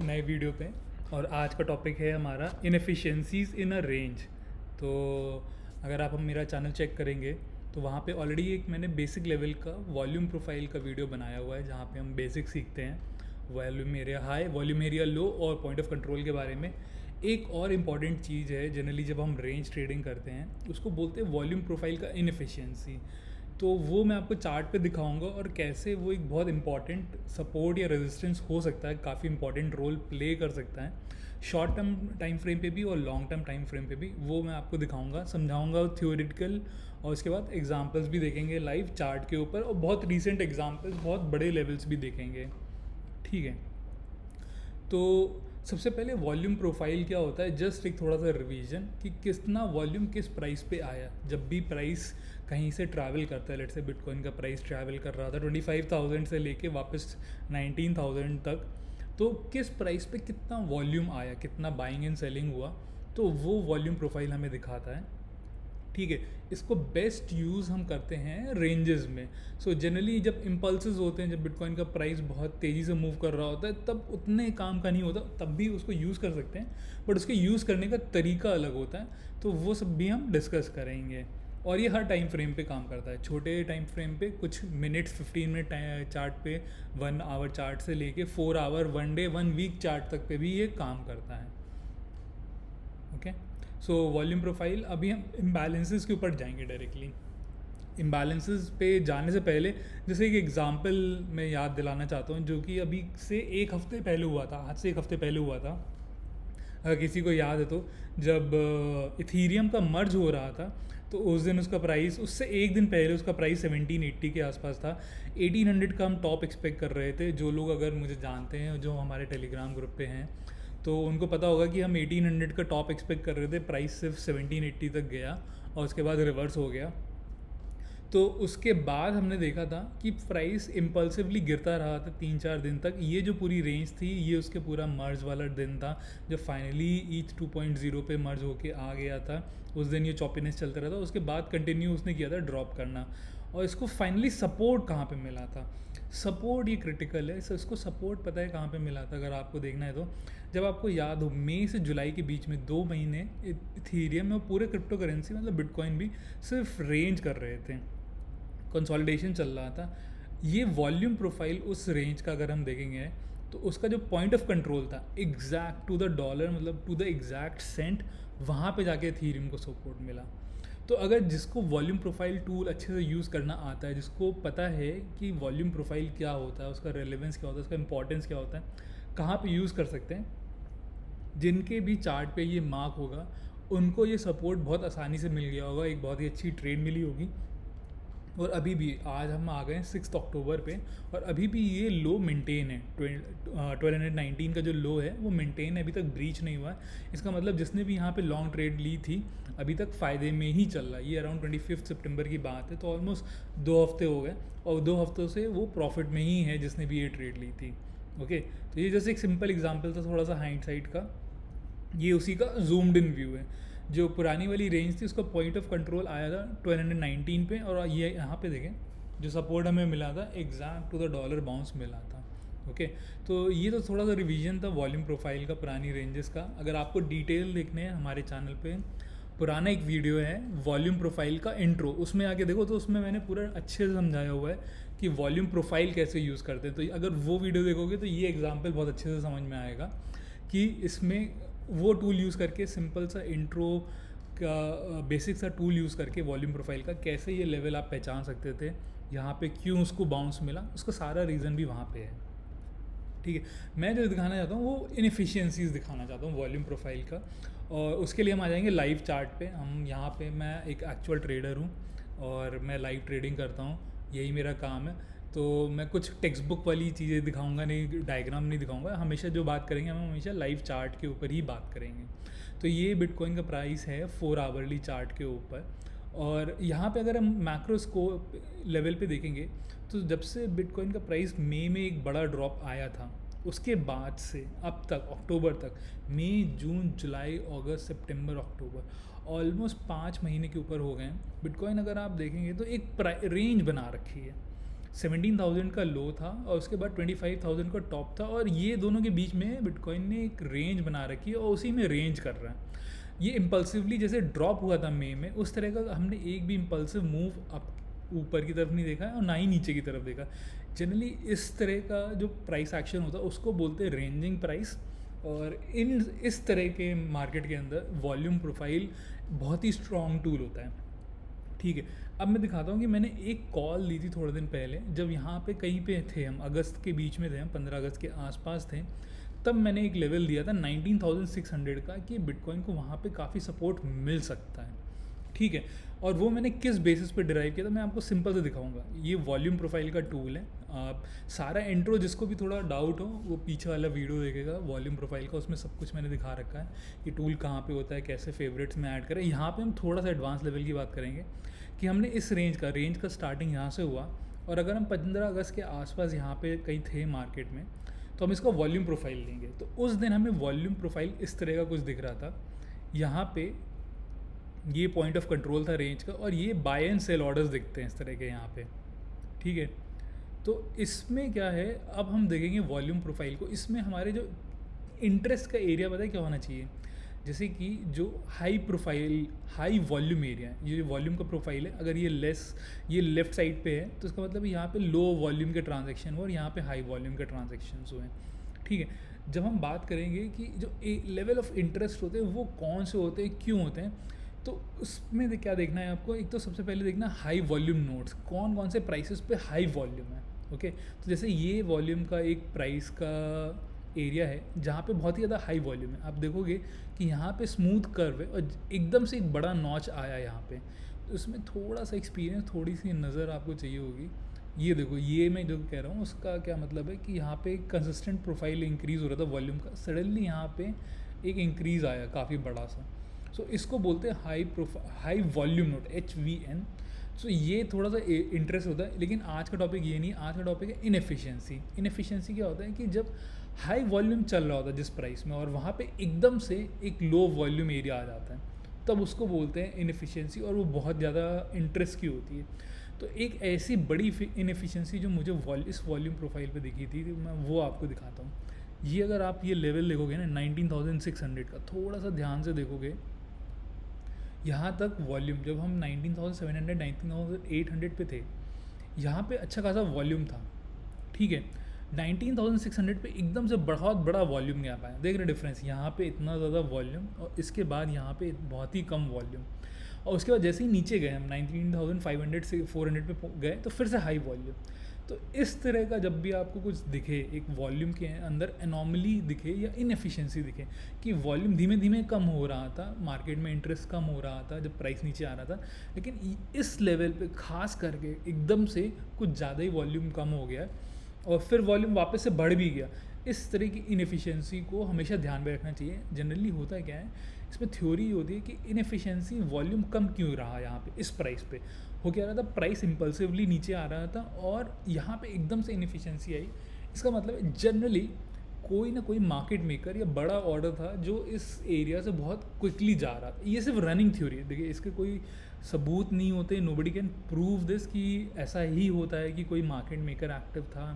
नए वीडियो पे। और आज का टॉपिक है हमारा इनएफिशिएंसीज इन अ रेंज। तो अगर आप हम मेरा चैनल चेक करेंगे तो वहाँ पे ऑलरेडी एक मैंने बेसिक लेवल का वॉल्यूम प्रोफाइल का वीडियो बनाया हुआ है, जहाँ पे हम बेसिक सीखते हैं volume area high, volume area low और पॉइंट ऑफ कंट्रोल के बारे में। एक और इम्पॉर्टेंट चीज़ है जनरली जब हम रेंज ट्रेडिंग करते हैं, उसको बोलते हैं वॉल्यूम प्रोफाइल का इनएफिशिएंसी। तो वो मैं आपको चार्ट पे दिखाऊंगा और कैसे वो एक बहुत इंपॉर्टेंट सपोर्ट या रेजिस्टेंस हो सकता है, काफ़ी इंपॉर्टेंट रोल प्ले कर सकता है शॉर्ट टर्म टाइम फ्रेम पे भी और लॉन्ग टर्म टाइम फ्रेम पे भी। वो मैं आपको दिखाऊंगा, समझाऊंगा थ्योरेटिकल, और उसके बाद एग्जांपल्स भी देखेंगे लाइव चार्ट के ऊपर, और बहुत रीसेंट एग्जांपल्स, बहुत बड़े लेवल्स भी देखेंगे। ठीक है, तो सबसे पहले वॉल्यूम प्रोफाइल क्या होता है, जस्ट एक थोड़ा सा रिवीजन कि कितना वॉल्यूम किस प्राइस पे आया। जब भी प्राइस कहीं से ट्रैवल करता है, लेट्स से बिटकॉइन का प्राइस ट्रैवल कर रहा था 25,000 से लेके वापस 19,000 तक, तो किस प्राइस पे कितना वॉल्यूम आया, कितना बाइंग एंड सेलिंग हुआ, तो वो वॉल्यूम प्रोफाइल हमें दिखाता है। ठीक है, इसको बेस्ट यूज़ हम करते हैं रेंजेस में। सो जनरली जब इम्पल्सेस होते हैं, जब बिटकॉइन का प्राइस बहुत तेज़ी से मूव कर रहा होता है, तब उतने काम का नहीं होता, तब भी उसको यूज़ कर सकते हैं, बट उसके यूज़ करने का तरीका अलग होता है। तो वो सब भी हम डिस्कस करेंगे। और ये हर टाइम फ्रेम पे काम करता है, छोटे टाइम फ्रेम पे कुछ मिनट्स, 15 मिनट चार्ट पे, 1 आवर चार्ट से लेके 4 आवर, 1 डे, 1 वीक चार्ट तक पे भी ये काम करता है। ओके, सो वॉल्यूम प्रोफाइल, अभी हम इम्बैलेंसेस के ऊपर जाएंगे डायरेक्टली। इम्बैलेंसेस पे जाने से पहले जैसे एक एग्जांपल मैं याद दिलाना चाहता हूँ, जो कि अभी से एक हफ्ते पहले हुआ था, आज से एक हफ्ते पहले हुआ था। अगर किसी को याद है तो जब इथीरियम का मर्ज हो रहा था, तो उस दिन उसका प्राइस, उससे एक दिन पहले उसका प्राइस 1780 के आसपास था। 1800 का हम टॉप एक्सपेक्ट कर रहे थे। जो लोग अगर मुझे जानते हैं, जो हमारे टेलीग्राम ग्रुप पे हैं, तो उनको पता होगा कि हम 1800 का टॉप एक्सपेक्ट कर रहे थे। प्राइस सिर्फ 1780 तक गया और उसके बाद रिवर्स हो गया। तो उसके बाद हमने देखा था कि प्राइस इम्पल्सिवली गिरता रहा था 3-4 दिन तक। ये जो पूरी रेंज थी, ये उसके पूरा मर्ज वाला दिन था, जब फाइनली ईथ 2.0 पे मर्ज होके आ गया था। उस दिन ये चॉपीनेस चलता रहा था, उसके बाद कंटिन्यू उसने किया था ड्रॉप करना। और इसको फाइनली सपोर्ट कहाँ पे मिला था, सपोर्ट ये क्रिटिकल है। इसको सपोर्ट पता है कहाँ पे मिला था, अगर आपको देखना है तो जब आपको याद हो, मई से जुलाई के बीच में 2 महीने इथीरियम में पूरे क्रिप्टो करेंसी मतलब बिटकॉइन भी सिर्फ रेंज कर रहे थे, कंसोलिडेशन चल रहा था। ये वॉल्यूम प्रोफाइल उस रेंज का अगर हम देखेंगे, तो उसका जो पॉइंट ऑफ कंट्रोल था एग्जैक्ट टू द डॉलर, मतलब टू द एग्जैक्ट सेंट, वहाँ पे जाके इथीरियम को सपोर्ट मिला। तो अगर जिसको वॉल्यूम प्रोफाइल टूल अच्छे से यूज़ करना आता है, जिसको पता है कि वॉल्यूम प्रोफाइल क्या होता है, उसका रेलेवेंस क्या होता है, उसका इंपॉर्टेंस क्या होता है, कहाँ पे यूज़ कर सकते हैं, जिनके भी चार्ट पे ये मार्क होगा, उनको ये सपोर्ट बहुत आसानी से मिल गया होगा, एक बहुत ही अच्छी ट्रेड मिली होगी। और अभी भी आज हम आ गए 6 अक्टूबर पे, और अभी भी ये लो मेंटेन है। 1219 का जो लो है वो मेंटेन है, अभी तक ब्रीच नहीं हुआ है। इसका मतलब जिसने भी यहाँ पे लॉन्ग ट्रेड ली थी, अभी तक फ़ायदे में ही चल रहा है। ये अराउंड 25 सितंबर की बात है, तो ऑलमोस्ट 2 हफ्ते हो गए, और 2 हफ्तों से वो प्रॉफिट में ही है जिसने भी ये ट्रेड ली थी। ओके, तो ये जैसे एक सिंपल एग्जाम्पल था, थोड़ा सा हाइंडसाइट का। ये उसी का जूम्ड इन व्यू है। जो पुरानी वाली रेंज थी, उसका पॉइंट ऑफ कंट्रोल आया था 1219 पे, और ये यहाँ पे देखें जो सपोर्ट हमें मिला था exact to the dollar bounce मिला था। ओके, तो ये तो थोड़ा सा रिवीजन था वॉल्यूम प्रोफाइल का, पुरानी रेंजेस का। अगर आपको डिटेल देखने हैं, हमारे चैनल पे पुराना एक वीडियो है वॉल्यूम प्रोफाइल का इंट्रो, उसमें आके देखो, तो उसमें मैंने पूरा अच्छे से समझाया हुआ है कि वॉल्यूम प्रोफाइल कैसे यूज़ करते हैं। तो अगर वो वीडियो देखोगे तो ये एग्जाम्पल बहुत अच्छे से समझ में आएगा कि इसमें वो टूल यूज़ करके, सिंपल सा इंट्रो का बेसिक सा टूल यूज़ करके वॉल्यूम प्रोफाइल का कैसे ये लेवल आप पहचान सकते थे, यहाँ पे क्यों उसको बाउंस मिला, उसका सारा रीज़न भी वहाँ पे है। ठीक है, मैं जो दिखाना चाहता हूँ वो इनएफिशिएंसीज दिखाना चाहता हूँ वॉल्यूम प्रोफाइल का, और उसके लिए हम आ जाएंगे लाइव चार्ट पे। हम यहाँ पे, मैं एक एक्चुअल ट्रेडर हूँ और मैं लाइव ट्रेडिंग करता हूँ, यही मेरा काम है। तो मैं कुछ टेक्स्ट बुक वाली चीज़ें दिखाऊंगा नहीं, डायग्राम नहीं दिखाऊंगा। हमेशा जो बात करेंगे, हम हमेशा लाइव चार्ट के ऊपर ही बात करेंगे। तो ये बिटकॉइन का प्राइस है 4 आवरली चार्ट के ऊपर, और यहाँ पे अगर हम मैक्रोस्कोप लेवल पे देखेंगे, तो जब से बिटकॉइन का प्राइस मई में एक बड़ा ड्रॉप आया था, उसके बाद से अब तक अक्टूबर तक, मई, जून, जुलाई, अगस्त, सितंबर, अक्टूबर, ऑलमोस्ट 5 महीने के ऊपर हो गए हैं। बिटकॉइन अगर आप देखेंगे तो एक रेंज बना रखी है, 17,000 का लो था और उसके बाद 25,000 का टॉप था, और ये दोनों के बीच में बिटकॉइन ने एक रेंज बना रखी है और उसी में रेंज कर रहा है। ये इम्पल्सिवली जैसे ड्रॉप हुआ था मई में, उस तरह का हमने एक भी इम्पल्सिव मूव अप ऊपर की तरफ नहीं देखा है और ना ही नीचे की तरफ देखा। जनरली इस तरह का जो प्राइस एक्शन होता है उसको बोलते हैं रेंजिंग प्राइस। और इस तरह के मार्केट के अंदर वॉल्यूम प्रोफाइल बहुत ही स्ट्रॉन्ग टूल होता है। ठीक है, अब मैं दिखाता हूँ कि मैंने एक कॉल ली थी थोड़े दिन पहले, जब यहाँ पे कहीं पे थे हम, अगस्त के बीच में थे हम, 15 अगस्त के आसपास थे। तब मैंने एक लेवल दिया था 19,600 का कि बिटकॉइन को वहाँ पे काफ़ी सपोर्ट मिल सकता है। ठीक है, और वो मैंने किस बेसिस पे डिराइव किया था मैं आपको सिंपल से दिखाऊंगा। ये वॉल्यूम प्रोफाइल का टूल है। आप सारा इंट्रो, जिसको भी थोड़ा डाउट हो वो पीछे वाला वीडियो देखेगा वॉल्यूम प्रोफाइल का, उसमें सब कुछ मैंने दिखा रखा है कि टूल कहाँ पे होता है, कैसे फेवरेट्स में ऐड करें। यहाँ पे हम थोड़ा सा एडवांस लेवल की बात करेंगे कि हमने इस रेंज का स्टार्टिंग यहाँ से हुआ, और अगर हम 15 अगस्त के आसपास यहाँ पे कहीं थे मार्केट में तो हम इसका वॉल्यूम प्रोफाइल लेंगे। तो उस दिन हमें वॉल्यूम प्रोफाइल इस तरह का कुछ दिख रहा था। यहाँ पे ये पॉइंट ऑफ कंट्रोल था रेंज का, और ये बाय एंड सेल ऑर्डर्स दिखते हैं इस तरह के यहाँ पे। ठीक है, तो इसमें क्या है, अब हम देखेंगे वॉल्यूम प्रोफाइल को। इसमें हमारे जो इंटरेस्ट का एरिया पता है क्या होना चाहिए, जैसे कि जो high profile high volume area है, ये वॉल्यूम का प्रोफाइल है, अगर ये लेफ्ट साइड पे है तो इसका मतलब यहाँ पे लो वॉल्यूम के ट्रांजैक्शन हुए और यहाँ पे हाई वॉल्यूम के ट्रांजैक्शंस हुए। ठीक है, जब हम बात करेंगे कि जो लेवल ऑफ इंटरेस्ट होते हैं वो कौन से होते हैं, क्यों होते हैं, तो उसमें क्या देखना है आपको। एक तो सबसे पहले देखना हाई वॉल्यूम नोट्स, कौन कौन से प्राइसेस पे हाई वॉल्यूम है। ओके, तो जैसे ये वॉल्यूम का एक प्राइस का एरिया है जहाँ पे बहुत ही ज़्यादा हाई वॉल्यूम है। आप देखोगे कि यहाँ पे स्मूथ कर्व है और एकदम से एक बड़ा नॉच आया यहाँ पे, तो इसमें थोड़ा सा एक्सपीरियंस, थोड़ी सी नज़र आपको चाहिए होगी। ये देखो, ये मैं जो कह रहा हूँ उसका क्या मतलब है कि यहाँ पे कंसिस्टेंट प्रोफाइल इंक्रीज़ हो रहा था वॉल्यूम का, सडनली यहाँ पे एक इंक्रीज़ आया काफ़ी बड़ा सा। सो इसको बोलते हैं हाई वॉल्यूम नोट, HVN। सो ये थोड़ा सा इंटरेस्ट होता है, लेकिन आज का टॉपिक ये नहीं। आज का टॉपिक है इनएफिशिएंसी। इनएफिशिएंसी क्या होता है कि जब हाई वॉल्यूम चल रहा होता है जिस प्राइस में, और वहाँ पे एकदम से एक लो वॉल्यूम एरिया आ जाता है, तब उसको बोलते हैं इनएफिशिएंसी, और वो बहुत ज़्यादा इंटरेस्ट की होती है। तो एक ऐसी बड़ी इनएफिशिएंसी जो मुझे इस वॉल्यूम प्रोफाइल पे दिखी थी, मैं वो आपको दिखाता हूँ। ये अगर आप ये लेवल देखोगे ना 19,600 का, थोड़ा सा ध्यान से देखोगे, यहाँ तक वॉल्यूम जब हम 19,700 19,800 पे थे, यहाँ पे अच्छा खासा वॉल्यूम था। ठीक है, 19,600 पे एकदम से बहुत बड़ा वॉल्यूम गैप आया। देख रहे डिफरेंस, यहाँ पे इतना ज़्यादा वॉल्यूम और इसके बाद यहाँ पे बहुत ही कम वॉल्यूम, और उसके बाद जैसे ही नीचे गए हम 19,500 से 400 पे गए तो फिर से हाई वॉल्यूम। तो इस तरह का जब भी आपको कुछ दिखे, एक वॉल्यूम के अंदर एनॉमली दिखे या इनएफिशिएंसी दिखे कि वॉल्यूम धीमे धीमे कम हो रहा था, मार्केट में इंटरेस्ट कम हो रहा था जब प्राइस नीचे आ रहा था, लेकिन इस लेवल पे खास करके एकदम से कुछ ज़्यादा ही वॉल्यूम कम हो गया और फिर वॉल्यूम वापस से बढ़ भी गया। इस तरह की इनएफिशिएंसी को हमेशा ध्यान में रखना चाहिए। जनरली होता क्या है, इसमें थ्योरी होती है कि इनएफिशिएंसी वॉल्यूम कम क्यों रहा यहाँ पे इस प्राइस पे। हो क्या रहा था, प्राइस इम्पल्सिवली नीचे आ रहा था और यहाँ पे एकदम से इनएफिशिएंसी आई। इसका मतलब है जनरली कोई ना कोई मार्केट मेकर या बड़ा ऑर्डर था जो इस एरिया से बहुत क्विकली जा रहा था। ये सिर्फ रनिंग थ्योरी है, देखिए इसके कोई सबूत नहीं होते, नोबडी कैन प्रूव दिस कि ऐसा ही होता है कि कोई मार्केट मेकर एक्टिव था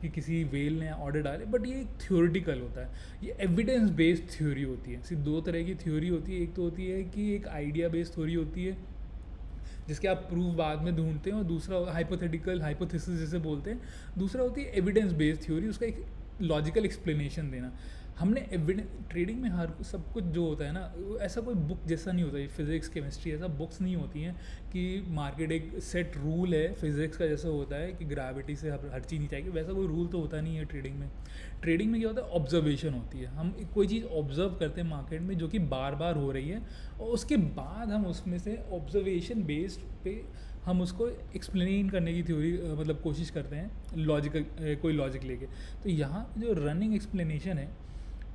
कि किसी वेल ने ऑर्डर डाले, बट ये एक थ्योरेटिकल होता है, ये एविडेंस बेस्ड थ्योरी होती है। सिर्फ दो तरह की थ्योरी होती है, एक तो होती है कि एक आइडिया बेस्ड थ्योरी होती है जिसके आप प्रूफ बाद में ढूंढते हैं, और दूसरा हाइपोथेटिकल हाइपोथेसिस जिसे बोलते हैं, दूसरा होती है एविडेंस बेस्ड थ्योरी, उसका एक लॉजिकल एक्सप्लेनेशन देना। हमने एविडेंस, ट्रेडिंग में हर सब कुछ जो होता है ना, ऐसा कोई बुक जैसा नहीं होता है, फिजिक्स केमिस्ट्री ऐसा बुक्स नहीं होती हैं कि मार्केट एक सेट रूल है फिजिक्स का जैसा होता है कि ग्रेविटी से हर चीज़ नीचे आएगी, वैसा कोई रूल तो होता नहीं है ट्रेडिंग में। ट्रेडिंग में क्या होता है, ऑब्जर्वेशन होती है। हम कोई चीज़ ऑब्जर्व करते हैं मार्केट में जो कि बार बार हो रही है, और उसके बाद हम उसमें से ऑब्जर्वेशन बेस्ड पे हम उसको एक्सप्लेन करने की थ्योरी मतलब कोशिश करते हैं लॉजिकल कोई लॉजिक लेके। तो यहाँ जो रनिंग एक्सप्लेनेशन है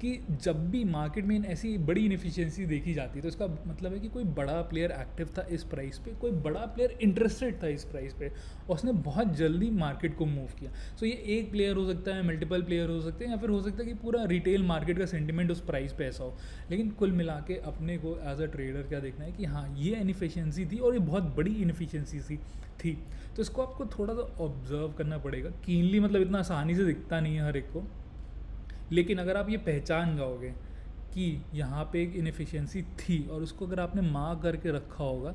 कि जब भी मार्केट में ऐसी बड़ी इनएफिशिएंसी देखी जाती है तो इसका मतलब है कि कोई बड़ा प्लेयर एक्टिव था इस प्राइस पे, कोई बड़ा प्लेयर इंटरेस्टेड था इस प्राइस पे और उसने बहुत जल्दी मार्केट को मूव किया। सो ये एक प्लेयर हो सकता है, मल्टीपल प्लेयर हो सकते हैं, या फिर हो सकता है कि पूरा रिटेल मार्केट का सेंटिमेंट उस प्राइस पे ऐसा हो। लेकिन कुल मिला के अपने को एज अ ट्रेडर क्या देखना है कि हाँ ये इनएफिशिएंसी थी और ये बहुत बड़ी इनएफिशिएंसी थी। तो इसको आपको थोड़ा सा ऑब्जर्व करना पड़ेगा कीनली, मतलब इतना आसानी से दिखता नहीं है हर एक को। लेकिन अगर आप ये पहचान जाओगे कि यहाँ पे एक इनएफिशिएंसी थी और उसको अगर आपने मार्क करके रखा होगा,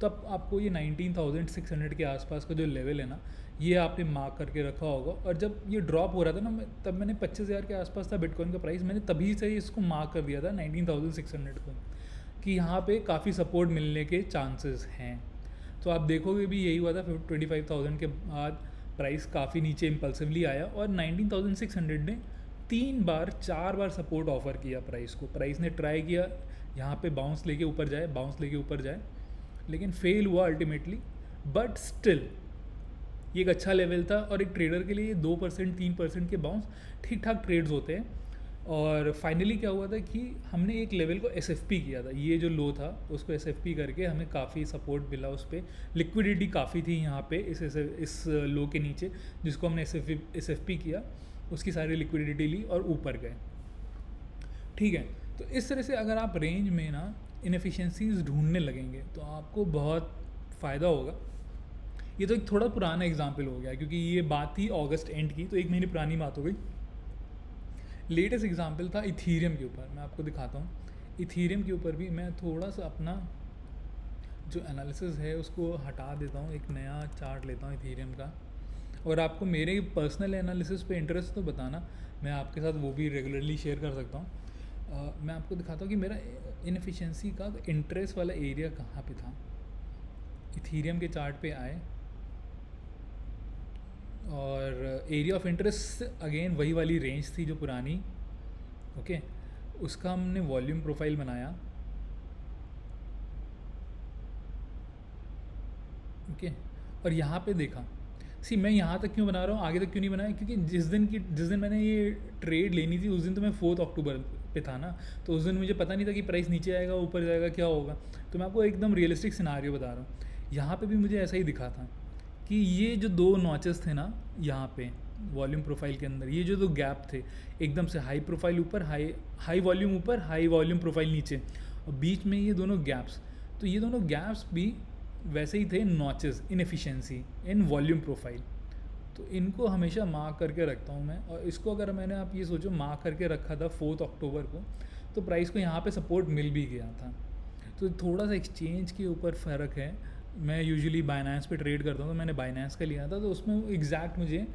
तो अब आपको ये 19,600 के आसपास का जो लेवल है ना, ये आपने मार्क करके रखा होगा। और जब ये ड्रॉप हो रहा था ना, तब मैंने 25,000 के आसपास था बिटकॉइन का प्राइस, मैंने तभी से इसको मार्क कर दिया था 19,600 को, कि यहाँ पे काफ़ी सपोर्ट मिलने के चांसेस हैं। तो आप देखोगे भी यही हुआ था। 25,000 के बाद प्राइस काफ़ी नीचे इम्पल्सिवली आया और 19,600 ने 4 बार सपोर्ट ऑफर किया प्राइस को। प्राइस ने ट्राई किया यहाँ पे बाउंस लेके ऊपर जाए, लेकिन फेल हुआ अल्टीमेटली। बट स्टिल ये एक अच्छा लेवल था और एक ट्रेडर के लिए 2% 3% के बाउंस ठीक ठाक ट्रेड्स होते हैं। और फाइनली क्या हुआ था कि हमने एक लेवल को SFP किया था, ये जो लो था उसको SFP करके हमें काफ़ी सपोर्ट मिला। उस पर लिक्विडिटी काफ़ी थी यहाँ पे इस लो के नीचे, जिसको हमने SFP किया, उसकी सारी लिक्विडिटी ली और ऊपर गए। ठीक है, तो इस तरह से अगर आप रेंज में ना इनएफिशिएंसीज ढूंढने लगेंगे तो आपको बहुत फ़ायदा होगा। ये तो एक थोड़ा पुराना एग्जाम्पल हो गया क्योंकि ये बात थी अगस्त एंड की, तो 1 महीने पुरानी बात हो गई। लेटेस्ट एग्जाम्पल था इथीरियम के ऊपर, मैं आपको दिखाता हूँ। इथीरियम के ऊपर भी मैं थोड़ा सा अपना जो एनालिसिस है उसको हटा देता हूँ, एक नया चार्ट लेता हूँ इथीरियम का। और आपको मेरे पर्सनल एनालिसिस पे इंटरेस्ट तो बताना, मैं आपके साथ वो भी रेगुलरली शेयर कर सकता हूँ। मैं आपको दिखाता हूँ कि मेरा इनएफिशिएंसी का इंटरेस्ट वाला एरिया कहाँ पे था। इथीरियम के चार्ट पे आए और एरिया ऑफ इंटरेस्ट अगेन वही वाली रेंज थी जो पुरानी। ओके, उसका हमने वॉल्यूम प्रोफाइल बनाया। ओके, और यहाँ पे देखा, मैं यहाँ तक क्यों बना रहा हूँ, आगे तक क्यों नहीं बनाया, क्योंकि जिस दिन मैंने ये ट्रेड लेनी थी उस दिन तो मैं 4 अक्टूबर पे था ना, तो उस दिन मुझे पता नहीं था कि प्राइस नीचे आएगा ऊपर जाएगा क्या होगा। तो मैं आपको एकदम रियलिस्टिक सिनारियो बता रहा हूँ। यहाँ पे भी मुझे ऐसा ही दिखा था कि ये जो 2 नॉचेस थे ना यहाँ पे वॉल्यूम प्रोफाइल के अंदर, ये जो 2 गैप थे, एकदम से हाई प्रोफाइल ऊपर, हाई वॉल्यूम ऊपर, हाई वॉल्यूम प्रोफाइल नीचे, और बीच में ये दोनों गैप्स। तो ये दोनों गैप्स भी वैसे ही थे notches inefficiency in volume profile. तो इनको हमेशा मार्क करके रखता हूँ मैं। और इसको अगर मैंने, आप ये सोचो, मार्क करके रखा था 4 अक्टूबर को, तो प्राइस को यहाँ पे सपोर्ट मिल भी गया था। तो थोड़ा सा एक्सचेंज के ऊपर फ़र्क है। मैं यूजुअली बाइनेंस पे ट्रेड करता हूँ, तो मैंने बाइनेंस का लिया था, तो उसमें एग्जैक्ट मुझे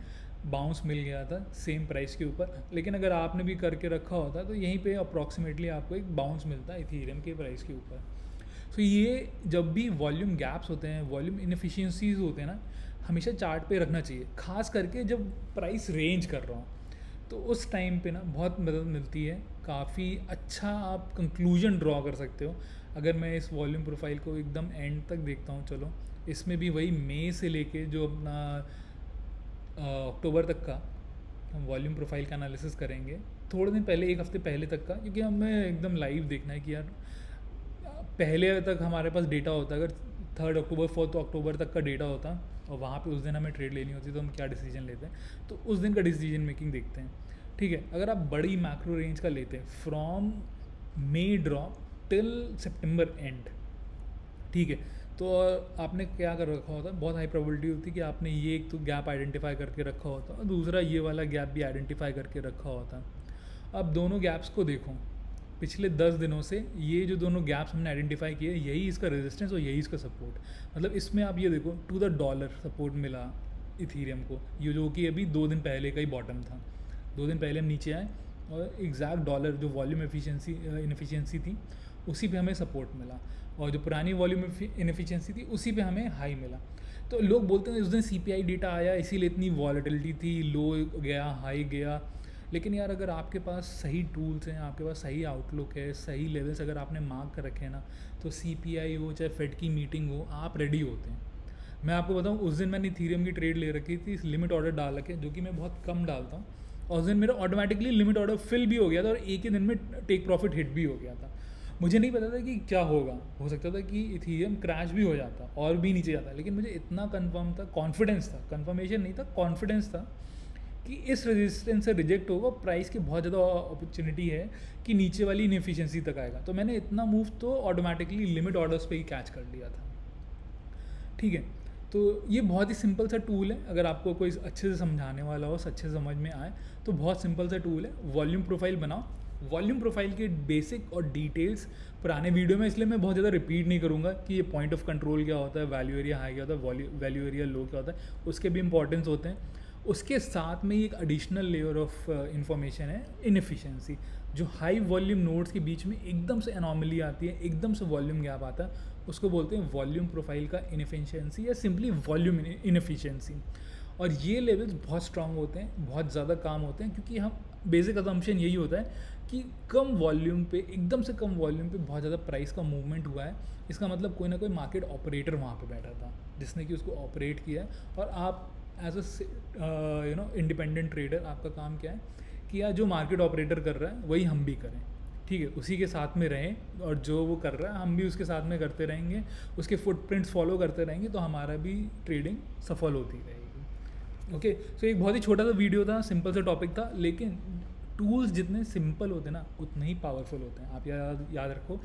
बाउंस मिल गया था सेम प्राइस के ऊपर। लेकिन अगर आपने भी करके रखा होता तो यहीं पे अप्रॉक्सीमेटली आपको एक बाउंस मिलता इथीरियम के प्राइस के ऊपर। तो ये जब भी वॉल्यूम गैप्स होते हैं, वॉल्यूम इनएफिशिएंसीज होते हैं ना, हमेशा चार्ट पे रखना चाहिए, खास करके जब प्राइस रेंज कर रहा हो। तो उस टाइम पे ना बहुत मदद मिलती है, काफ़ी अच्छा आप कंक्लूजन ड्रॉ कर सकते हो। अगर मैं इस वॉल्यूम प्रोफाइल को एकदम एंड तक देखता हूँ, चलो इसमें भी वही मई से लेके जो अपना अक्टूबर तक का हम वॉल्यूम प्रोफाइल का एनालिसिस करेंगे, थोड़े दिन पहले, 1 हफ्ते पहले तक का, क्योंकि हमें एकदम लाइव देखना है कि यार पहले तक हमारे पास डेटा होता, अगर 3 अक्टूबर 4 अक्टूबर तक का डेटा होता और वहाँ पे उस दिन हमें ट्रेड लेनी होती तो हम क्या डिसीजन लेते हैं, तो उस दिन का डिसीजन मेकिंग देखते हैं। ठीक है, अगर आप बड़ी मैक्रो रेंज का लेते हैं from May drop till September end, ठीक है, तो आपने क्या कर रखा होता, बहुत हाई प्रोबेबिलिटी होती है कि आपने ये एक तो गैप आइडेंटिफाई करके रखा होता और दूसरा ये वाला गैप भी आइडेंटिफाई करके रखा होता। अब दोनों गैप्स को देखो, पिछले 10 दिनों से ये जो दोनों गैप्स हमने आइडेंटिफाई किए, यही इसका रेजिस्टेंस और यही इसका सपोर्ट। मतलब इसमें आप ये देखो, टू द डॉलर सपोर्ट मिला इथीरियम को, ये जो कि अभी 2 दिन पहले का ही बॉटम था। 2 दिन पहले हम नीचे आए और एग्जैक्ट डॉलर जो वॉल्यूम इनएफिशिएंसी थी उसी पे हमें सपोर्ट मिला, और जो पुरानी वॉल्यूम इनएफिशिएंसी थी उसी पे हमें हाई मिला। तो लोग बोलते हैं उस दिन CPI डेटा आया इसीलिए इतनी वॉलेटिलिटी थी, लो गया हाई गया। लेकिन यार अगर आपके पास सही टूल्स हैं, आपके पास सही आउटलुक है, सही लेवल्स अगर आपने मार्क कर रखे हैं ना, तो CPI हो चाहे फेड की मीटिंग हो, आप रेडी होते हैं। मैं आपको बताऊं, उस दिन मैंने इथीरियम की ट्रेड ले रखी थी, लिमिट ऑर्डर डाल रखे, जो कि मैं बहुत कम डालता हूँ, और उस दिन मेरा ऑटोमेटिकली लिमिट ऑर्डर फिल भी हो गया था और एक ही दिन में टेक प्रॉफिट हिट भी हो गया था। मुझे नहीं पता था कि क्या होगा, हो सकता था कि इथीरियम क्रैश भी हो जाता और भी नीचे जाता, लेकिन मुझे इतना कंफर्म था, कॉन्फिडेंस था, कंफर्मेशन नहीं था, कॉन्फिडेंस था कि इस रेजिस्टेंस से रिजेक्ट होगा, प्राइस की बहुत ज़्यादा अपॉर्चुनिटी है कि नीचे वाली इनएफिशिएंसी तक आएगा। तो मैंने इतना मूव तो ऑटोमेटिकली लिमिट ऑर्डर्स पे ही कैच कर लिया था। ठीक है, तो ये बहुत ही सिंपल सा टूल है, अगर आपको कोई अच्छे से समझाने वाला हो, अच्छे से समझ में आए तो बहुत सिंपल सा टूल है। वॉल्यूम प्रोफाइल बनाओ। वॉल्यूम प्रोफाइल के बेसिक और डिटेल्स पुराने वीडियो में, इसलिए मैं बहुत ज़्यादा रिपीट नहीं करूँगा कि ये पॉइंट ऑफ कंट्रोल क्या होता है, वैल्यू एरिया हाई क्या होता है, वैल्यू एरिया लो क्या होता है, उसके भी इंपॉर्टेंस होते हैं। उसके साथ में एक एडिशनल लेयर ऑफ इंफॉर्मेशन है इनएफिशिएंसी, जो हाई वॉल्यूम नोड्स के बीच में एकदम से एनॉमली आती है, एकदम से वॉल्यूम गैप आता है, उसको बोलते हैं वॉल्यूम प्रोफाइल का इनएफिशिएंसी या सिंपली वॉल्यूम इनएफिशिएंसी। और ये लेवल्स बहुत स्ट्रांग होते हैं, बहुत ज़्यादा काम होते हैं, क्योंकि हम बेसिक असम्पशन यही होता है कि कम वॉल्यूम पे, एकदम से कम वॉल्यूम पे बहुत ज़्यादा प्राइस का मूवमेंट हुआ है, इसका मतलब कोई ना कोई मार्केट ऑपरेटर वहाँ पे बैठा था जिसने कि उसको ऑपरेट किया है। और आप एज अ इंडिपेंडेंट ट्रेडर, आपका काम क्या है कि यार जो मार्केट ऑपरेटर कर रहा है वही हम भी करें, ठीक है, उसी के साथ में रहें, और जो वो कर रहा है हम भी उसके साथ में करते रहेंगे, उसके फुटप्रिंट्स फॉलो करते रहेंगे, तो हमारा भी ट्रेडिंग सफल होती रहेगी। ओके, सो एक बहुत ही छोटा सा वीडियो था, सिंपल सा टॉपिक था, लेकिन टूल्स जितने सिंपल होते हैं ना उतने ही पावरफुल होते हैं। आप याद रखो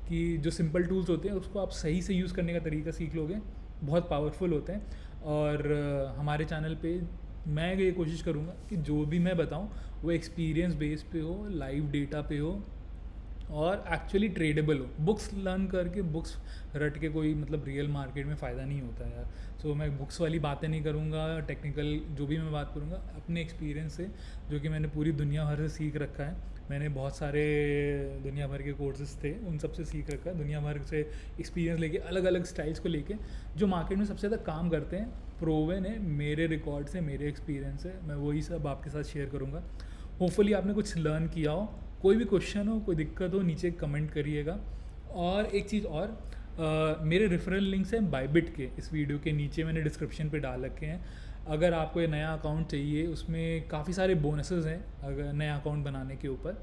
कि जो सिंपल टूल्स होते हैं उसको आप सही से यूज़ करने का तरीका सीख लोगे, बहुत पावरफुल होते हैं। और हमारे चैनल पे मैं ये कोशिश करूँगा कि जो भी मैं बताऊँ वो एक्सपीरियंस बेस पे हो, लाइव डेटा पे हो, और एक्चुअली ट्रेडेबल हो। बुक्स लर्न करके, बुक्स रट के कोई मतलब रियल मार्केट में फ़ायदा नहीं होता यार। सो मैं बुक्स वाली बातें नहीं करूँगा, टेक्निकल जो भी मैं बात करूँगा अपने एक्सपीरियंस से, जो कि मैंने पूरी दुनिया भर से सीख रखा है। मैंने बहुत सारे दुनिया भर के कोर्सेज थे, उन सब से सीख रखा है, दुनिया भर से एक्सपीरियंस लेके, अलग अलग स्टाइल्स को लेके जो मार्केट में सबसे ज़्यादा काम करते हैं, प्रोवन है मेरे रिकॉर्ड से, मेरे एक्सपीरियंस से, मैं वही सब आपके साथ शेयर करूँगा। होपफुली आपने कुछ लर्न किया हो। कोई भी क्वेश्चन हो, कोई दिक्कत हो, नीचे कमेंट करिएगा। और एक चीज़ और, मेरे रेफरल लिंक्स हैं बायबिट के, इस वीडियो के नीचे मैंने डिस्क्रिप्शन पे डाल रखे हैं। अगर आपको ये नया अकाउंट चाहिए, उसमें काफ़ी सारे बोनसेस हैं अगर नया अकाउंट बनाने के ऊपर,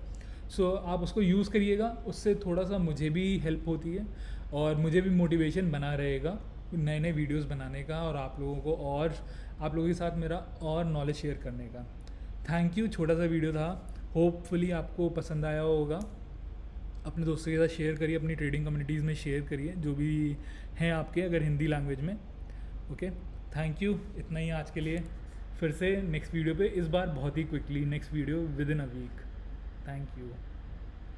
सो आप उसको यूज़ करिएगा, उससे थोड़ा सा मुझे भी हेल्प होती है और मुझे भी मोटिवेशन बना रहेगा नए नए वीडियोस बनाने का, और आप लोगों को, और आप लोगों के साथ मेरा और नॉलेज शेयर करने का। थैंक यू, छोटा सा वीडियो था, होपफुली आपको पसंद आया होगा। अपने दोस्तों के साथ शेयर करिए, अपनी ट्रेडिंग कम्युनिटीज़ में शेयर करिए, जो भी हैं आपके, अगर हिंदी लैंग्वेज में। ओके, थैंक यू, इतना ही आज के लिए। फिर से नेक्स्ट वीडियो पे, इस बार बहुत ही quickly, next video within a week. Thank you.